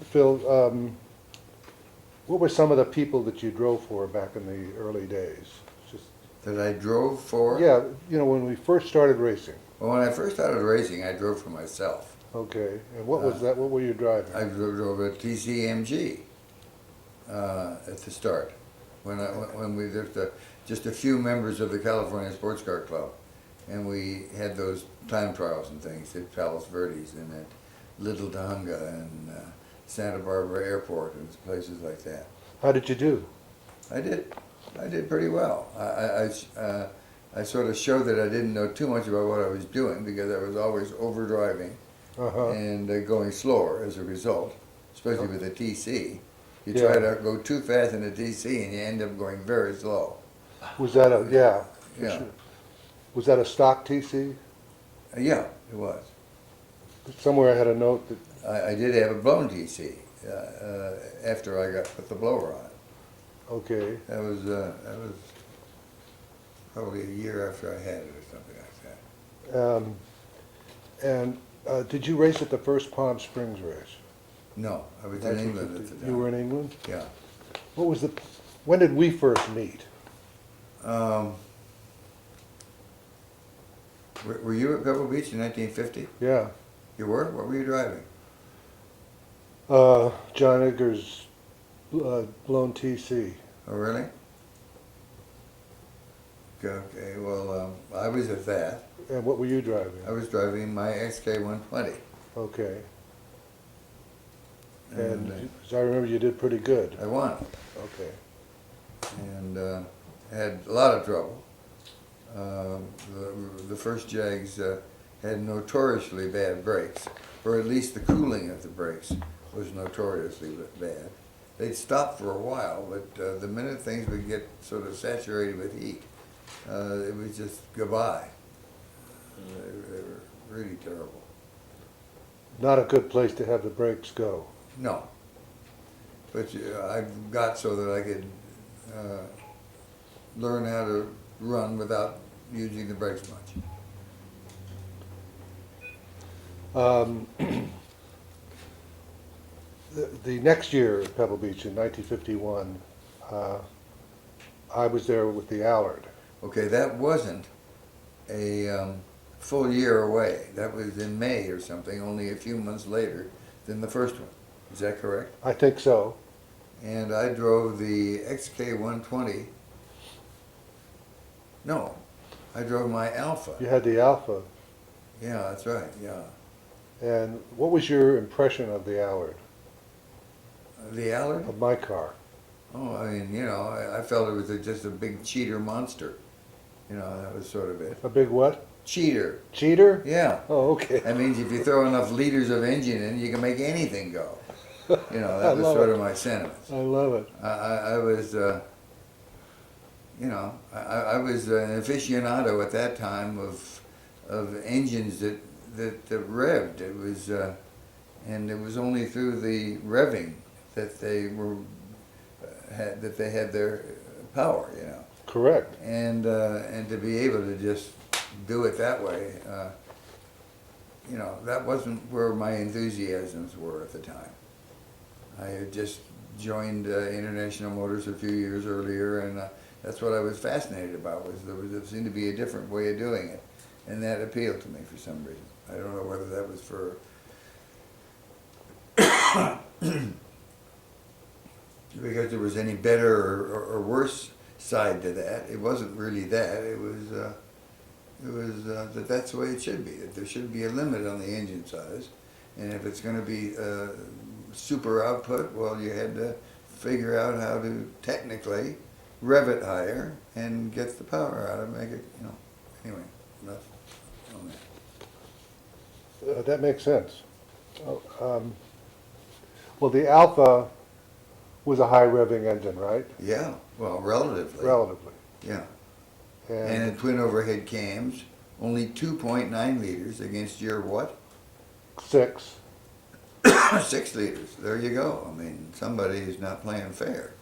Phil, what were some of the people that you drove for back in the early days? Just, That I drove for? yeah, you know, when we first started racing. Well, when I first started racing, I drove for myself. Okay, and what was that? What were you driving? I drove a TCMG at the start. When we just a few members of the California Sports Car Club, and we had those time trials and things at Palos Verdes and at Little Tahunga and Santa Barbara Airport and places like that. How did you do? I did pretty well. I sort of showed that I didn't know too much about what I was doing because I was always overdriving and going slower as a result, especially with the TC. You try to go too fast in the TC and you end up going very slow. Was that a, yeah. Yeah. Was that a stock TC? Yeah, it was. Somewhere I had a note that, I did have a blown TC after I put the blower on. okay, That was probably a year after I had it or something like that. and did you race at the first Palm Springs race? No, I was in England at the time. You were in England? Yeah. What was when did we first meet? Were you at Pebble Beach in 1950? Yeah. You were? What were you driving? John Edgar's blown TC. Oh, really? Okay, well, I was at that. And what were you driving? I was driving my XK120. Okay. And as I remember, you did pretty good. I won. Okay. And had a lot of trouble. The first Jags had notoriously bad brakes, or at least the cooling of the brakes was notoriously bad. They'd stop for a while, but the minute things would get sort of saturated with heat, it was just goodbye. They were really terrible. Not a good place to have the brakes go. No. But I got so that I could learn how to run without using the brakes much. The next year at Pebble Beach in 1951, I was there with the Allard. Okay, that wasn't a full year away. That was in May or something, only a few months later than the first one. Is that correct? I think so. And I drove the XK120. No, I drove my Alpha. You had the Alpha. Yeah, that's right, yeah. And what was your impression of the Allard, The Allard? of my car? Oh, I mean, you know, I felt it was just a big cheater monster. You know, that was sort of it. A big what? Cheater. Cheater? Yeah. Oh, okay. That means if you throw enough liters of engine in, you can make anything go. You know, I that was love sort it. of my sentiments. I love it. I was, you know, I was an aficionado at that time of engines that revved. It was, and it was only through the revving that they had their power. You know. Correct. And to be able to just do it that way, you know, that wasn't where my enthusiasms were at the time. I had just joined International Motors a few years earlier, and that's what I was fascinated about. There seemed to be a different way of doing it, and that appealed to me for some reason. I don't know whether that was for because there was any better or worse side to that. It wasn't really that. It was that that's the way it should be. That there should be a limit on the engine size, and if it's going to be super output, well, you had to figure out how to technically rev it higher and get the power out of it, make it, you know. Anyway, enough on that. That makes sense. Well, the Alpha was a high revving engine, right? Yeah, well, relatively. Relatively. Yeah. And And in twin overhead cams, only 2.9 liters against your what? 6. 6 liters. There you go. I mean, somebody is not playing fair.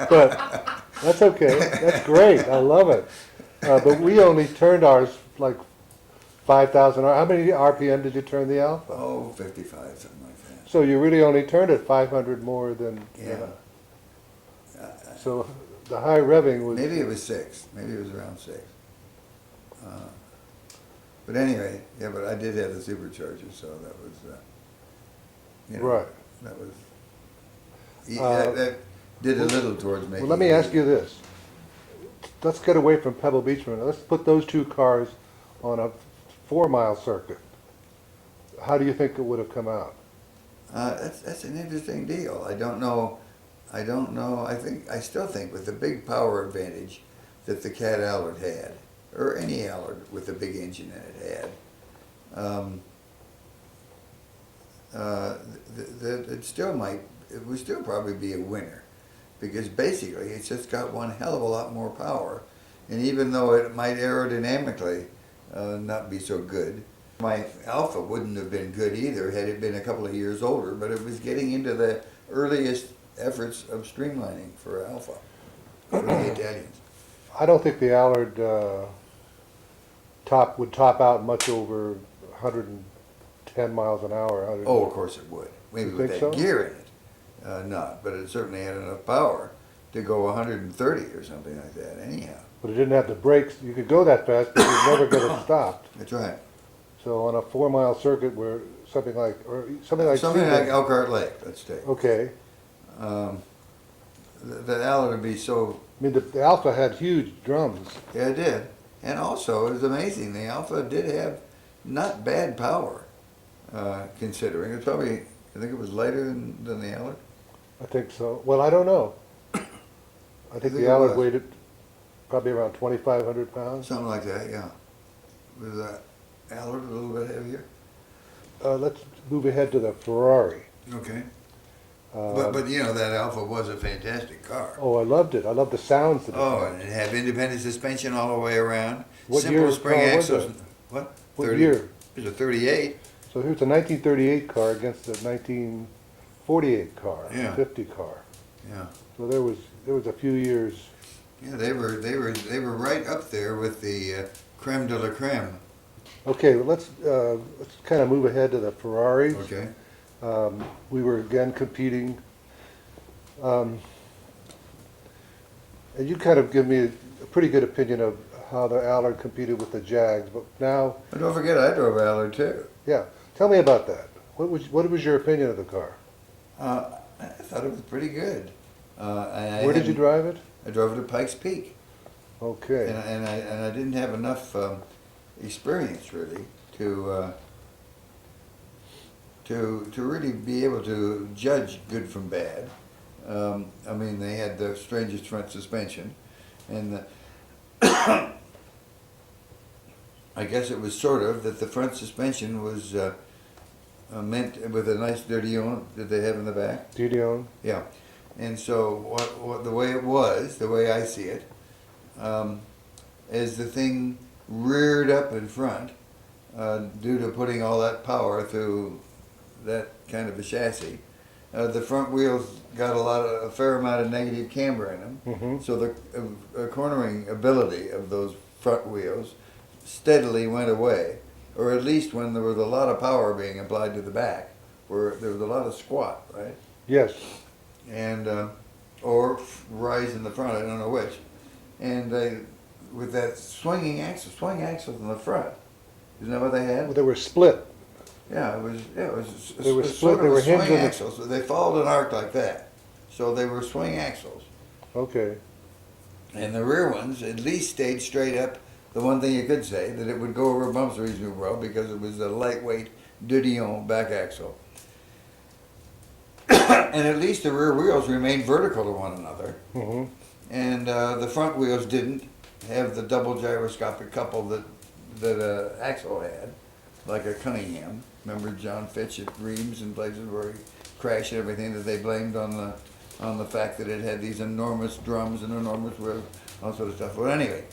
But that's okay. That's great. I love it. But we only turned ours like 5,000, how many RPM did you turn the Alpha? Oh, 55, something like that. So you really only turned it 500 more than, Yeah. so the high revving was. Maybe it was 6. Maybe it was around 6. But anyway, yeah, but I did have the supercharger, so that was, Right. that was, that did a little towards making Well, let me it ask easier. you this. Let's get away from Pebble Beach for a minute. Let's put those two cars on a 4-mile circuit. How do you think it would have come out? That's an interesting deal. I don't know. I still think with the big power advantage that the Cat Allard had, or any Allard with a big engine in it had, that it would still probably be a winner, because basically it's just got one hell of a lot more power, and even though it might aerodynamically not be so good, my Alpha wouldn't have been good either had it been a couple of years older, but it was getting into the earliest efforts of streamlining for Alpha, for the Italians. I don't think the Allard would top out much over 110 miles an hour. 100. Oh, of course it would. Maybe You with think that so? gear in it, not, but it certainly had enough power to go 130 or something like that anyhow. But it didn't have the brakes. You could go that fast, but you'd never get it stopped. That's right. So on a 4-mile circuit where something like Something like Sebring- Elkhart Lake, let's take. Okay. That Allard would be so, I mean, the Alpha had huge drums. yeah, it did. And also, it was amazing, the Alpha did have not bad power, considering. It's probably, I think it was lighter than the Allard. I think so. Well, I don't know. I think think the it Allard was. weighed probably around 2,500 pounds. Something like that, yeah. Was Allard a little bit heavier? Let's move ahead to the Ferrari. Okay. Uh, But you know, that Alpha was a fantastic car. Oh, I loved it. I loved the sounds that it Oh, had. and it had independent suspension all the way around. What Simple year's spring car was axles. it? What? What year? It was a 38. So here's a 1938 car against a 1948 car, Yeah. 50 car. Yeah. So there was a few years. Yeah, they were right up there with the creme de la creme. Okay, well, let's kind of move ahead to the Ferraris. Okay. We were again competing. And you kind of give me a pretty good opinion of how the Allard competed with the Jags, but now, But don't forget, I drove Allard too. yeah, tell me about that. What was your opinion of the car? I thought it was pretty good. And Where did you drive it? I drove it at Pikes Peak, Okay. and I didn't have enough experience really to really be able to judge good from bad. I mean, they had the strangest front suspension, and I guess it was sort of that the front suspension was meant with a nice Dodion that they have in the back. Didion? Yeah, and so what the way it was, the way I see it, as the thing reared up in front, due to putting all that power through that kind of a chassis, the front wheels got a fair amount of negative camber in them. Mm-hmm. So the cornering ability of those front wheels steadily went away, or at least when there was a lot of power being applied to the back, where there was a lot of squat, right? Yes. And or rise in the front, I don't know which. And they, with that swing axles in the front, isn't that what they Well, had? they were split. Yeah, it was. They were a split, sort of they a were hinged swing on the- axles. They followed an arc like that, so they were swing axles. Okay. And the rear ones at least stayed straight up. The one thing you could say that it would go over bumps reasonably well because it was a lightweight Dodion back axle. And at least the rear wheels remained vertical to one another, Mm-hmm. and the front wheels didn't have the double gyroscopic couple that Axel had, like a Cunningham. Remember John Fitch at Reims and places where he crashed and everything that they blamed on the fact that it had these enormous drums and enormous wheels, all sort of stuff. Well, anyway,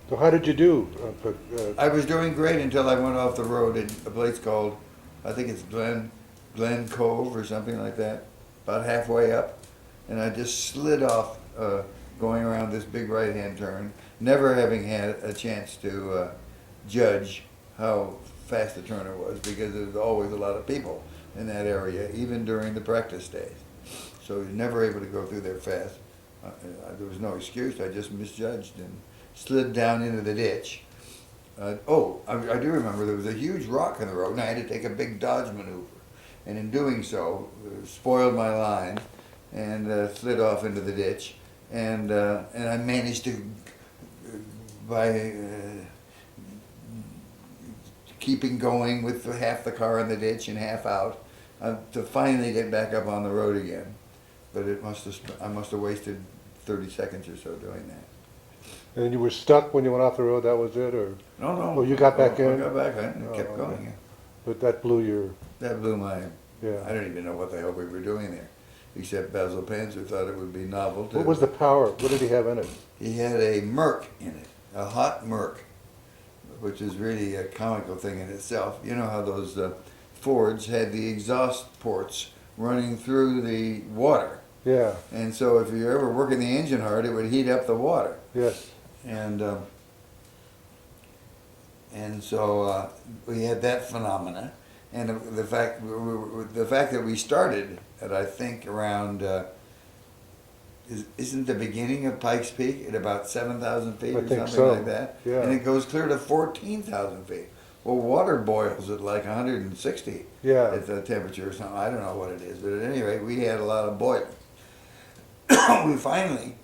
So how did you do? I was doing great until I went off the road in a place called, I think it's Glen Cove or something like that, about halfway up, and I just slid off going around this big right-hand turn, never having had a chance to judge how fast the turner was, because there was always a lot of people in that area, even during the practice days. So you're never able to go through there fast. There was no excuse. I just misjudged and slid down into the ditch. I do remember there was a huge rock in the road, and I had to take a big dodge maneuver. And in doing so, spoiled my line and slid off into the ditch. And I managed to, by keeping going with half the car in the ditch and half out, to finally get back up on the road again. But I must have wasted 30 seconds or so doing that. And you were stuck when you went off the road, that was it, or? No. Oh, you got back in? I got back in and kept Oh, going. okay. Yeah. But that blew your, That blew my, yeah. I don't even know what the hell we were doing there, except Basil Panzer thought it would be novel to. What was the power, what did he have in it? He had a Merc in it, a hot Merc, which is really a comical thing in itself. You know how those Fords had the exhaust ports running through the water. Yeah, And so if you're ever working the engine hard, it would heat up the water. yes. And so we had that phenomena, and the fact that we started at, I think, around isn't the beginning of Pikes Peak at about 7,000 feet I or think something so, like that, yeah. and it goes clear to 14,000 feet. Well, water boils at like 160 Yeah. at the temperature or something. I don't know what it is, but at any rate, we had a lot of boiling. we finally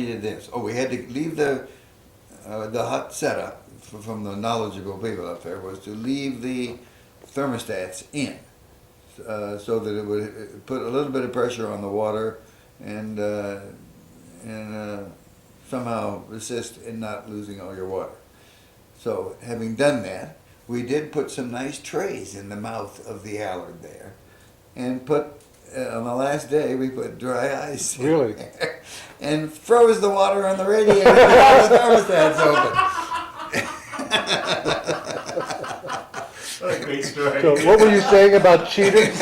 did this. Oh, we had to leave the hut setup from the knowledgeable people up there was to leave the thermostats in, so that it would put a little bit of pressure on the water and somehow assist in not losing all your water. So having done that, we did put some nice trays in the mouth of the Allard there, and put on the last day we put dry ice in Really? there and froze the water on the radiator and all the thermostats open. What a great story. So what were you saying about cheaters?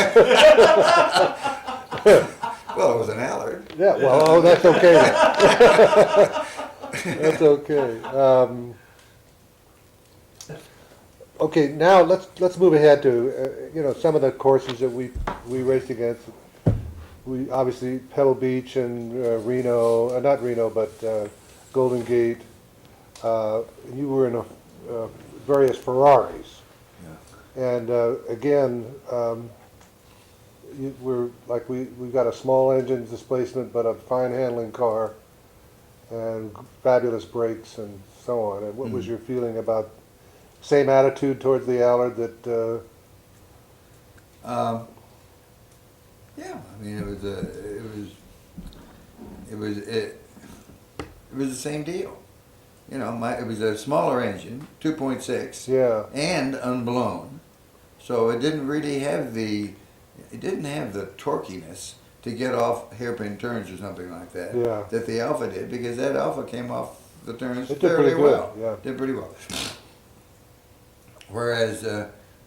Well, it was an Allard. Yeah, well, oh, that's okay. That's okay. Okay, now let's move ahead to some of the courses that we raced against. We obviously Pebble Beach and Reno, not Reno, but Golden Gate. You were in various Ferraris, and again. We've got a small engine displacement, but a fine handling car, and fabulous brakes and so on. And what was your feeling about same attitude towards the Allard that? Yeah, I mean it was the same deal. You know, it was a smaller engine, 2.6, Yeah, and unblown, so it didn't really have the torquiness to get off hairpin turns or something like that. Yeah. That the Alpha did, because that Alpha came off the turns It did fairly pretty good, well. yeah. Did pretty well. Whereas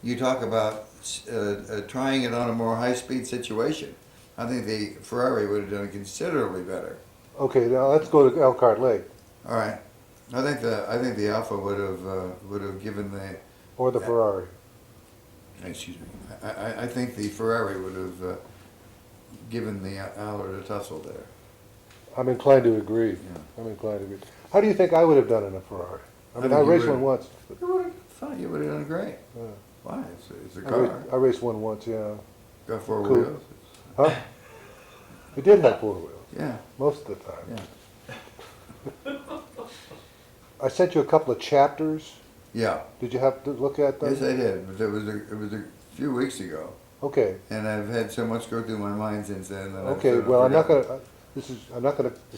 you talk about trying it on a more high-speed situation, I think the Ferrari would have done considerably better. okay, now let's go to Elkhart Lake, All right, I think the Alpha would have given the. or the Ferrari. Excuse me. I think the Ferrari would have given the Allard a tussle there. I'm inclined to agree. Yeah. I'm inclined to agree. How do you think I would have done in a Ferrari? I mean, I I think you raced would- one once. But, You would have thought you would have done great. yeah. Why? It's a car. I raced one once, yeah. Got four Cool. wheels. Huh? It did have four wheels, Yeah. most of the time. Yeah. I sent you a couple of chapters. Yeah. Did you have to look at them? Yes, I did. But it was a few weeks ago, Okay, and I've had so much go through my mind since then. That I've okay, sort of well, forgotten. this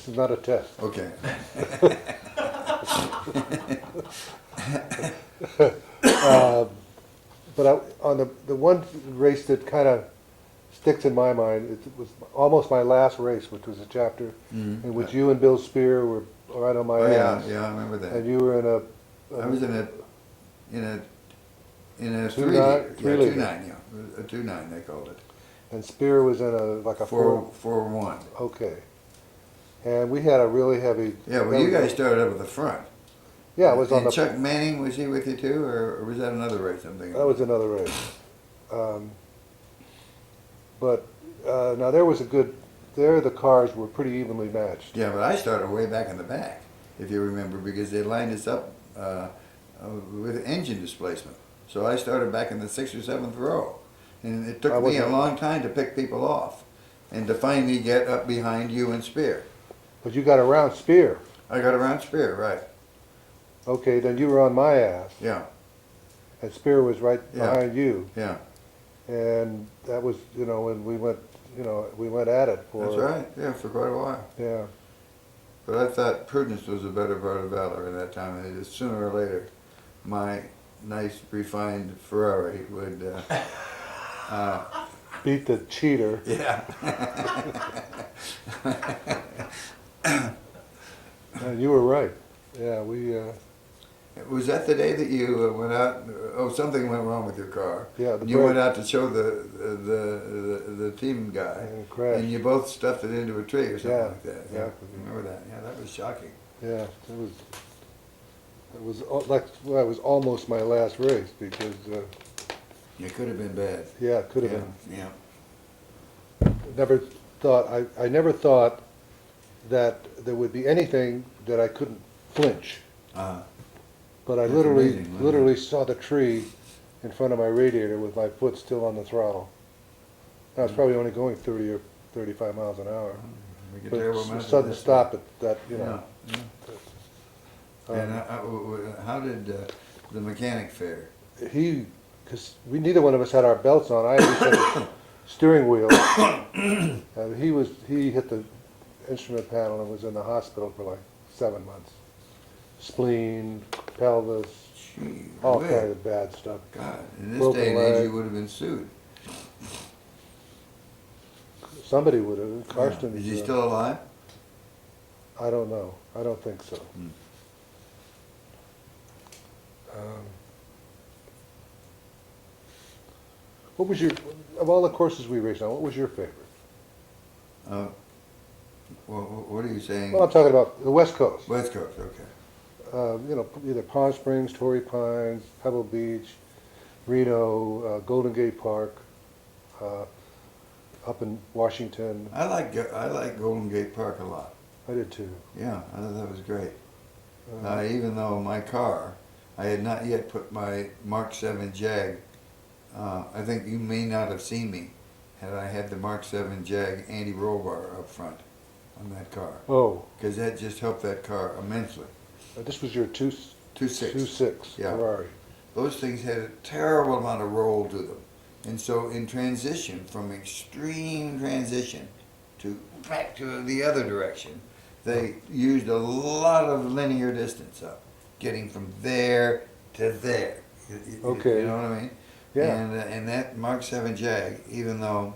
is not a test. Okay. But on the one race that kind of sticks in my mind, it was almost my last race, which was a chapter in which you and Bill Spear were right on my Oh yeah, ass. yeah, I remember that. And you were in I was in a 2.9, 3 liter. Yeah, 3 liter. 2.9, yeah. A 2.9 they called it. and Spear was in like a 4.1. Okay. And we had a really heavy. Yeah, well, you guys started up at the front. Yeah, it was on And the, Chuck Manning, was he with you too, or was that another race I'm thinking that was another race. But, now there was a good, there the cars were pretty evenly matched. Yeah, but I started way back in the back, if you remember, because they lined us up with engine displacement. So I started back in the 6th or 7th row. And it took I me a wasn't- long time to pick people off and to finally get up behind you and Spear. But you got around Spear. I got around Spear, right. Okay, then you were on my ass, Yeah, and Spear was right Yeah. behind you. yeah. And that was, when we went, we went at it for. That's right, yeah, for quite a while. Yeah, But I thought prudence was a better part of valor in that time. And just sooner or later, my nice, refined Ferrari would, beat the cheater. yeah. And you were right. Yeah, Was that the day that you went out? Oh, something went wrong with your car. Yeah, the You went brake. out to show the team guy, And it crashed. and you both stuffed it into a tree or something Yeah, like that. yeah. Remember that? Yeah, that was shocking. yeah, it was almost my last race because, It could have been bad. yeah, it could have Yeah, been. yeah. Never thought, I never thought that there would be anything that I couldn't flinch. Uh, But I That's literally, amazing, wasn't it? literally saw the tree in front of my radiator with my foot still on the throttle. I was probably only going 30 or 35 miles an hour. we get But terrible a messages. sudden stop at that, Yeah. um, And how did the mechanic fare? he, because we, neither one of us had our belts on. I at least had the steering wheel. He hit the instrument panel and was in the hospital for like 7 months. Spleen, pelvis, Gee, all whiz. kinds of bad stuff. God, in this Broken day and age, leg. you would have been sued. Somebody would have. Karsten. Is he still alive? I don't know. I don't think so. Hmm. What was of all the courses we raced on, what was your favorite? Well, what are you saying? Well, I'm talking about the West Coast. West Coast, okay. Either Palm Springs, Torrey Pines, Pebble Beach, Reno, Golden Gate Park, up in Washington. I like Golden Gate Park a lot. I did too. Yeah, I thought that was great. Even though my car, I had not yet put my Mark 7 Jag. I think you may not have seen me had I had the Mark 7 Jag anti-roll bar up front on that car, Oh, because that just helped that car immensely. this was your 2.6. 2.6 Yeah. Ferrari. Those things had a terrible amount of roll to them. And so in transition, from extreme transition to back to the other direction, they used a lot of linear distance up, getting from there to there. Okay. You know what I mean? Yeah. And that Mark 7 Jag, even though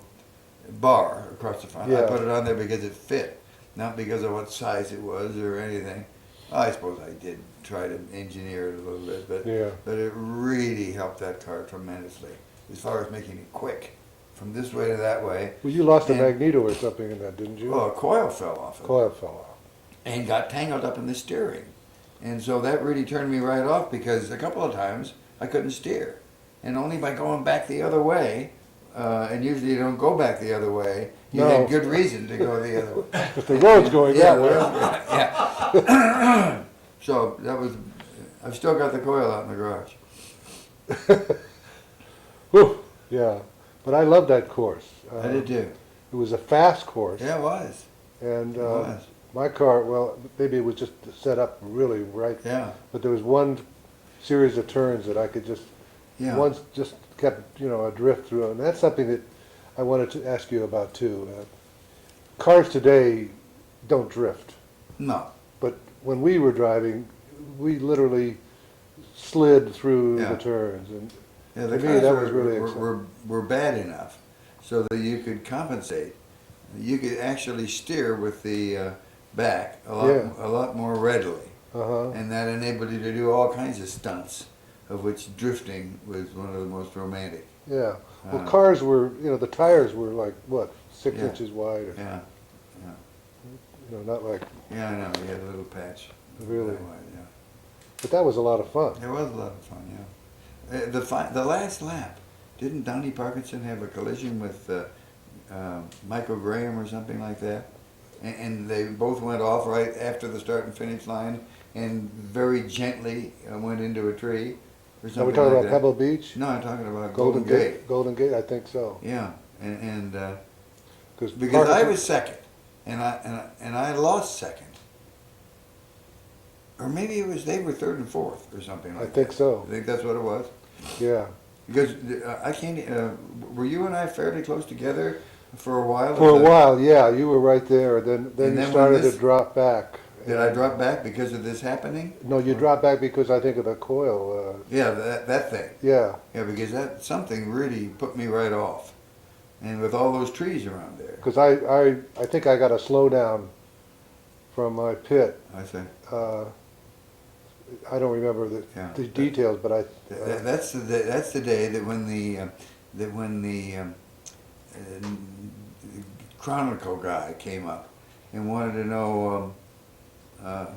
bar across the front, I Yeah. put it on there because it fit, not because of what size it was or anything. I suppose I did try to engineer it a little bit, but Yeah. but it really helped that car tremendously as far as making it quick from this way to that way. Well, you lost a And- magneto or something in that, didn't you? Well, a coil fell off it Coil fell off. and got tangled up in the steering. And so that really turned me right off because a couple of times I couldn't steer. And only by going back the other way, and usually you don't go back the other way, you No. had good reason to go the other way. If the road's going Yeah, that way. yeah. So that was, I've still got the coil out in the garage. Whew, yeah, but I loved that course. I did too. It was a fast course. Yeah, it was. And It was. my car, well, maybe it was just set up really right. Yeah. But there was one series of turns that I could just, Yeah. once just kept, adrift through. And that's something that I wanted to ask you about too. Cars today don't drift. No. But when we were driving, we literally slid through Yeah. the turns. And Yeah, the To me, cars that were, was really were bad enough so that you could compensate. You could actually steer with the back Yeah. a lot more readily. uh-huh. And that enabled you to do all kinds of stunts, of which drifting was one of the most romantic. Yeah. Well, Uh, cars were, the tires were like, what, 6 Yeah. inches wide? Or, Yeah, not like, yeah, I know. You had a little patch. Really? That wide, yeah. But that was a lot of fun. It was a lot of fun, yeah. The last lap, didn't Donnie Parkinson have a collision with Michael Graham or something like that? And they both went off right after the start and finish line and very gently went into a tree or Are we something talking like about that. Pebble Beach? No, I'm talking about Golden Golden Gate. Gate? Golden Gate, I think so. Yeah, and because I Parkinson- was second, and I lost second. Or maybe it was they were third and fourth or something like that. I think so. I think that's what it was. Yeah. Because I can't. Were you and I fairly close together for a while? For a while, yeah, you were right there. Then And you then when started this- to drop back. Did I drop back because of this happening? No, you dropped back because I think of the coil. Yeah, that thing. Yeah. Yeah, because that something really put me right off, and with all those trees around there. Because I think I got a slowdown from my pit. I say I don't remember Yeah. the details, but I. that's the day that when the Chronicle guy came up and wanted to know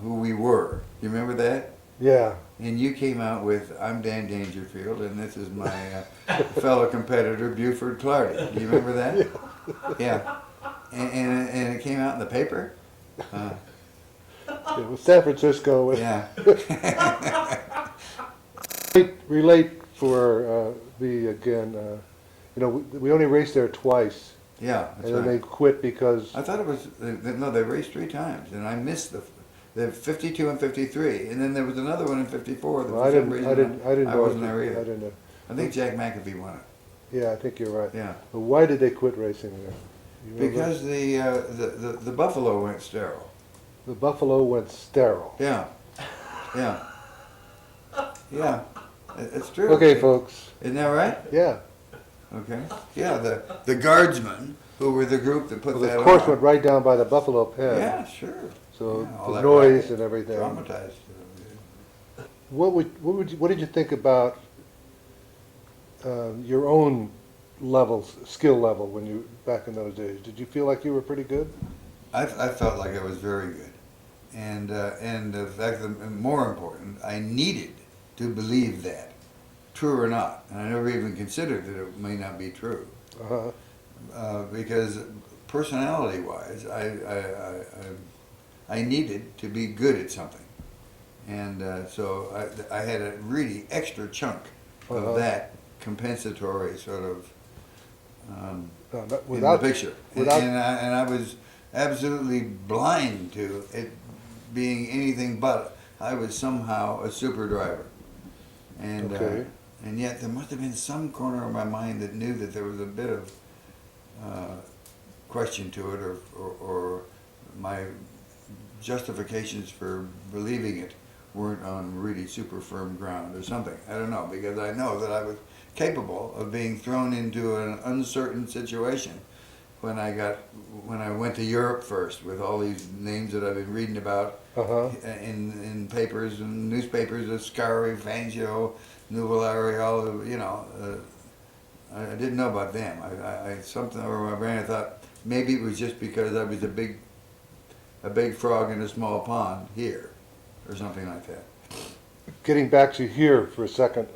who we were. You remember that? Yeah. And you came out with, "I'm Dan Dangerfield, and this is my fellow competitor, Buford Clardy." Do you remember that? Yeah. And it came out in the paper? It was San Francisco. Yeah. Relate for me again. We only raced there twice, Yeah, that's and then they right. quit because I thought it was, no, they raced 3 times, and I missed the 52 and 53, and then there was another one in 54 that well, for I some didn't. reason I didn't know. wasn't there I either. didn't know. I think Jack McAfee won it. Yeah, I think you're right. Yeah. But why did they quit racing there? You remember? Because the buffalo went sterile. The buffalo went sterile. Yeah. Yeah. Yeah. It's true. Okay, folks. Isn't that right? Yeah. Okay. Yeah, the guardsmen, who were the group that put Well, that the course on. went right down by the buffalo pen. Yeah, sure. So Yeah, all the that noise racket. and everything. Traumatized. What did you think about your own skill level when you back in those days? Did you feel like you were pretty good? I felt like I was very good, and the fact that more important, I needed to believe that, true or not, and I never even considered that it may not be true, because personality-wise, I needed to be good at something, and so I had a really extra chunk of that compensatory sort of in the picture, and I was absolutely blind to it being anything but. I was somehow a super driver, and Okay. and yet there must have been some corner of my mind that knew that there was a bit of question to it, or my justifications for believing it weren't on really super firm ground or something. I don't know, because I know that I was capable of being thrown into an uncertain situation when I went to Europe first with all these names that I've been reading about in papers and newspapers, Ascari, Fangio, Nuvolari, I didn't know about them. I something over my brain, I thought maybe it was just because I was a big frog in a small pond here, or something like that. Getting back to here for a second,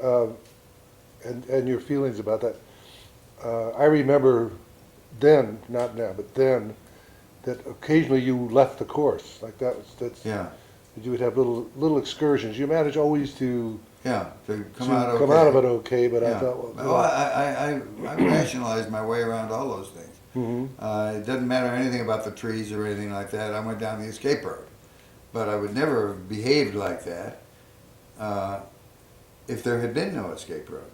and your feelings about that. I remember then, not now, but then, that occasionally you left the course. Like that's Yeah, that you would have little excursions. You managed always to yeah, to come to out okay. come out of it okay, but I Yeah. thought, Well, I rationalized my way around all those things. Mhm. It doesn't matter anything about the trees or anything like that. I went down the escape road, but I would never have behaved like that if there had been no escape road.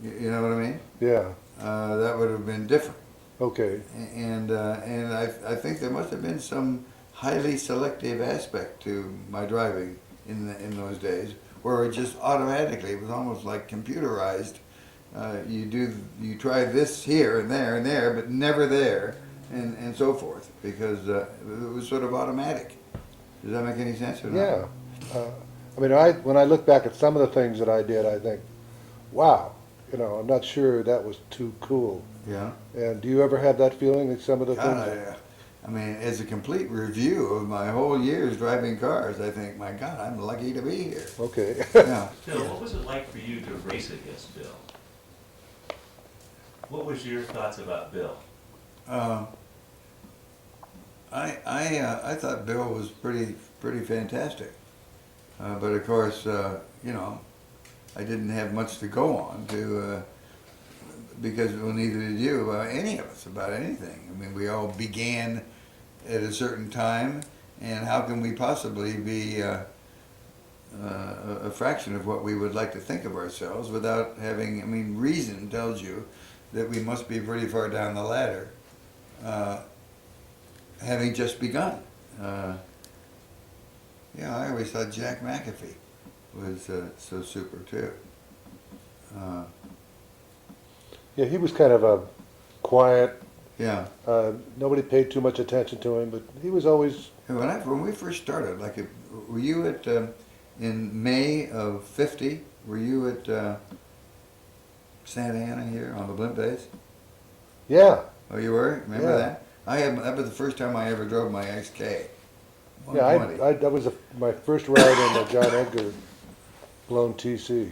You know what I mean? Yeah. That would have been different. Okay. And I think there must have been some highly selective aspect to my driving in those days, where it just automatically, it was almost like computerized. You try this here and there, but never there, and so forth, because it was sort of automatic. Does that make any sense or not? Yeah. I mean, when I look back at some of the things that I did, I think, wow, I'm not sure that was too cool. Yeah. And do you ever have that feeling that some of the God, things? I mean, as a complete review of my whole years driving cars, I think, my God, I'm lucky to be here. Okay. Yeah. Bill, what was it like for you to race against Bill? What was your thoughts about Bill? I thought Bill was pretty fantastic, but of course, you know, I didn't have much to go on to because well, neither did you about any of us about anything. I mean, we all began at a certain time, and how can we possibly be a fraction of what we would like to think of ourselves without having? I mean, reason tells you that we must be pretty far down the ladder. Having just begun. Yeah, I always thought Jack McAfee was so super too. Yeah, he was kind of a quiet, Yeah. nobody paid too much attention to him, but he was always, And when we first started, like, were you at in May of '50? Were you at Santa Ana here on the blimp base? yeah. Oh, you were. Remember Yeah. that? That was the first time I ever drove my XK. Yeah, 120. that was my first ride in the John Edgar blown TC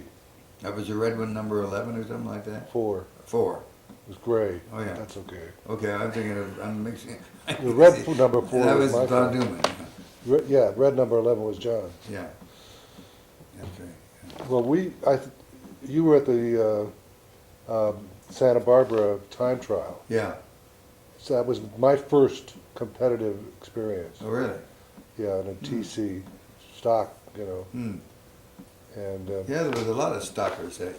That was a red one, number 11 or something like that. 4. 4. It was gray. Oh, yeah. That's okay. Okay, I'm mixing. The red number 4 That was was my Don fault. Newman. Yeah, red number 11 was John. Yeah. That's right. Well, you were at the Santa Barbara time trial. Yeah. So that was my first competitive experience. Oh, really? Yeah, in a TC stock, you know, Hmm. and Yeah, there was a lot of stockers that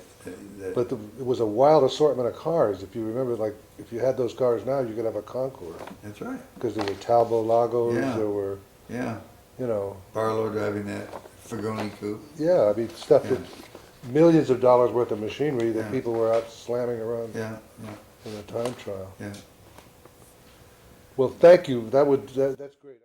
but it was a wild assortment of cars. If you remember, like if you had those cars now, you could have a Concord That's right. because there were Talbot Lagos. Yeah. There were, Yeah. you know, Barlow driving that Fagoni coupe. yeah. I mean, stuff Yeah. that millions of dollars worth of machinery that Yeah. people were out slamming around Yeah. Yeah. in a time trial. Yeah. Well, thank you. That's great.